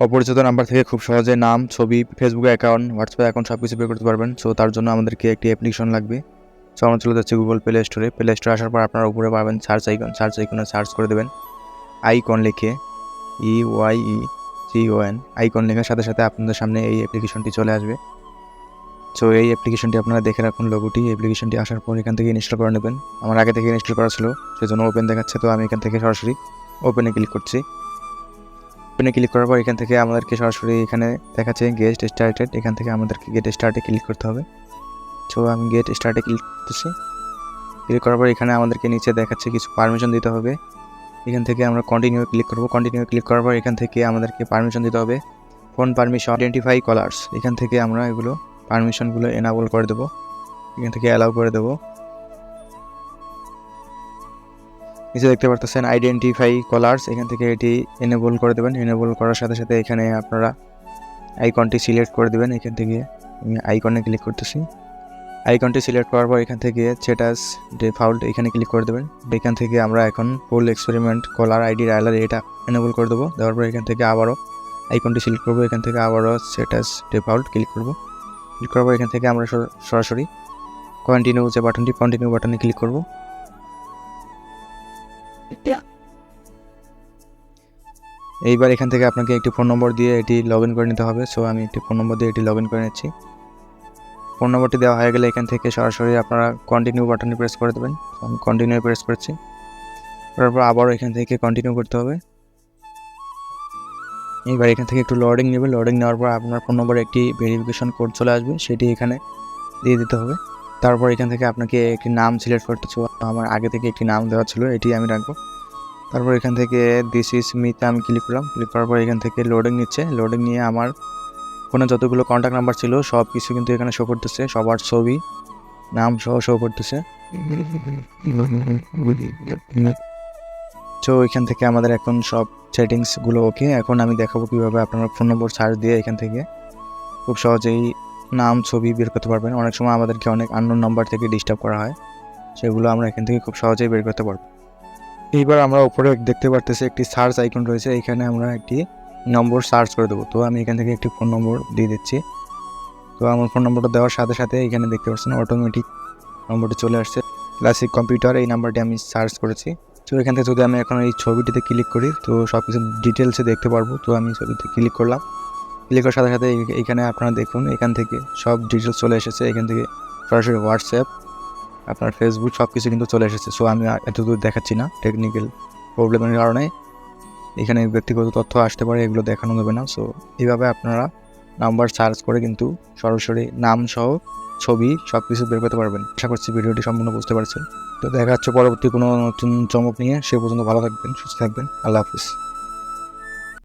অপরিচিত নাম্বার থেকে খুব সহজে নাম, ছবি, ফেসবুক অ্যাকাউন্ট, হোয়াটসঅ্যাপ অ্যাকাউন্ট সব কিছু বের করতে পারবেন। সো তার জন্য আমাদেরকে একটি অ্যাপ্লিকেশন লাগবে। সো আমরা চলে যাচ্ছি গুগল প্লে স্টোরে। প্লে স্টোরে আসার পর আপনারা উপরে পাবেন সার্চ আইকন। সার্চ আইকনে সার্চ করে দেবেন আইকন লিখে, EYECON। আইকন লেখার সাথে সাথে আপনাদের সামনে এই অ্যাপ্লিকেশনটি চলে আসবে। সো এই অ্যাপ্লিকেশনটি আপনারা দেখে রাখুন লোগোটি। অ্যাপ্লিকেশনটি আসার পর এখান থেকে ইনস্টল করে নেবেন। আমার আগে থেকে ইনস্টল করা ছিল, সেজন্য ওপেন দেখাচ্ছে। তো আমি এখান থেকে সরাসরি ওপেনে ক্লিক করছি। ওপেনে ক্লিক করার পর এখান থেকে আমাদেরকে সরাসরি এখানে দেখাচ্ছে গেট স্টার্টেড। এখান থেকে আমাদেরকে গেট স্টার্টে ক্লিক করতে হবে। সো আমি গেট স্টার্টে ক্লিক করতেছি। ক্লিক করার পর এখানে আমাদেরকে নিচে দেখাচ্ছে কিছু পারমিশন দিতে হবে। এখান থেকে আমরা কন্টিনিউ ক্লিক করব। কন্টিনিউ ক্লিক করার পর এখান থেকে আমাদেরকে পারমিশন দিতে হবে। ফোন পারমিশন, আইডেন্টিফাই কলার্স, এখান থেকে আমরা এগুলো পারমিশনগুলো এনাবল করে দেবো। এখান থেকে অ্যালাউ করে দেবো। নিচে দেখতে পারতেছেন আইডেন্টিফাই কলার্স, এখান থেকে এটি এনেবল করে দেবেন। এনেবল করার সাথে সাথে এখানে আপনারা আইকনটি সিলেক্ট করে দেবেন। এখান থেকে আমি আইকনে ক্লিক করতেছি। আইকনটি সিলেক্ট করার পর এখান থেকে স্ট্যাটাস ডিফল্ট এখানে ক্লিক করে দেবেন। এখান থেকে আমরা এখন ফুল এক্সপেরিমেন্ট কলার আইডি ডায়ালার এটা এনেবল করে দেবো। দেওয়ার পর এখান থেকে আবারও আইকনটি সিলেক্ট করবো। এখান থেকে আবারও স্ট্যাটাস ডিফল্ট ক্লিক করব। ক্লিক করার পর এখান থেকে আমরা সরাসরি কন্টিনিউ যে বাটনটি, কন্টিনিউ বাটনে ক্লিক করব। এইবার এখান থেকে আপনাকে একটি ফোন নম্বর দিয়ে এটি লগ ইন করে নিতে হবে। সো আমি একটি ফোন নম্বর দিয়ে এটি লগ ইন করে নিচ্ছি। ফোন নম্বরটি দেওয়া হয়ে গেলে এখান থেকে সরাসরি আপনারা কন্টিনিউ বাটনে প্রেস করে দেবেন। আমি কন্টিনিউ প্রেস করছি। তারপর আবারও এখান থেকে কন্টিনিউ করতে হবে। এইবার এখান থেকে একটু লোডিং নেবে। লোডিং নেওয়ার পর আপনার ফোন নম্বরে একটি ভেরিফিকেশন কোড চলে আসবে, সেটি এখানে দিয়ে দিতে হবে। তারপর এখান থেকে আপনাকে একটি নাম সিলেক্ট করতে হবে। আমার আগে থেকে একটি নাম দেওয়া ছিল, এটি আমি রাখবো। তারপর এখান থেকে দিস ইজ মিতে আমি ক্লিক করলাম। ক্লিক করার পর এখান থেকে লোডিং নিচ্ছে। লোডিং নিয়ে আমার ফোনে যতগুলো কন্ট্যাক্ট নাম্বার ছিল সব কিছু কিন্তু এখানে শো করতেছে, সবার ছবি, নাম সহ শো করতেছে। তো এখান থেকে আমাদের এখন সব সেটিংসগুলো ওকে। এখন আমি দেখাবো কীভাবে আপনারা ফোন নম্বর সার্চ দিয়ে এখান থেকে খুব সহজেই নাম, ছবি বের করতে পারবেন। অনেক সময় আমাদেরকে অনেক আননোন নাম্বার থেকে ডিস্টার্ব করা হয়, সেগুলো আমরা এখান থেকে খুব সহজেই বের করতে পারবো। এইবার আমরা উপরে দেখতে পারতেছি একটি সার্চ আইকন রয়েছে, এখানে আমরা একটি নম্বর সার্চ করে দেবো। তো আমি এখান থেকে একটি ফোন নম্বর দিয়ে দিচ্ছি। তো আমার ফোন নম্বরটা দেওয়ার সাথে সাথে এখানে দেখতে পাচ্ছেন অটোমেটিক নম্বরটি চলে আসছে, ক্লাসিক কম্পিউটার, এই নাম্বারটি আমি সার্চ করেছি। তো এখান থেকে যদি আমি এখন এই ছবিটিতে ক্লিক করি তো সব কিছু ডিটেলসে দেখতে পারবো। তো আমি ছবিতে ক্লিক করলাম। ক্লিক করার সাথে সাথে এখানে আপনারা দেখুন এখান থেকে সব ডিটেলস চলে এসেছে। এখান থেকে সরাসরি হোয়াটসঅ্যাপ, আপনার ফেসবুক সব কিছু কিন্তু চলে এসেছে। সো আমি এত দূর দেখাচ্ছি না, টেকনিক্যাল প্রবলেমের কারণে এখানে ব্যক্তিগত তথ্য আসতে পারে, এগুলো দেখানো যাবে না। সো এইভাবে আপনারা নাম্বার সার্চ করে কিন্তু সরাসরি নাম সহ ছবি সব কিছু বের করতে পারবেন। আশা করছি ভিডিওটি সম্পূর্ণ বুঝতে পারছেন। তো দেখা যাচ্ছে পরবর্তী কোনো নতুন চমক নিয়ে। সে পর্যন্ত ভালো থাকবেন, সুস্থ থাকবেন। আল্লাহ হাফিজ।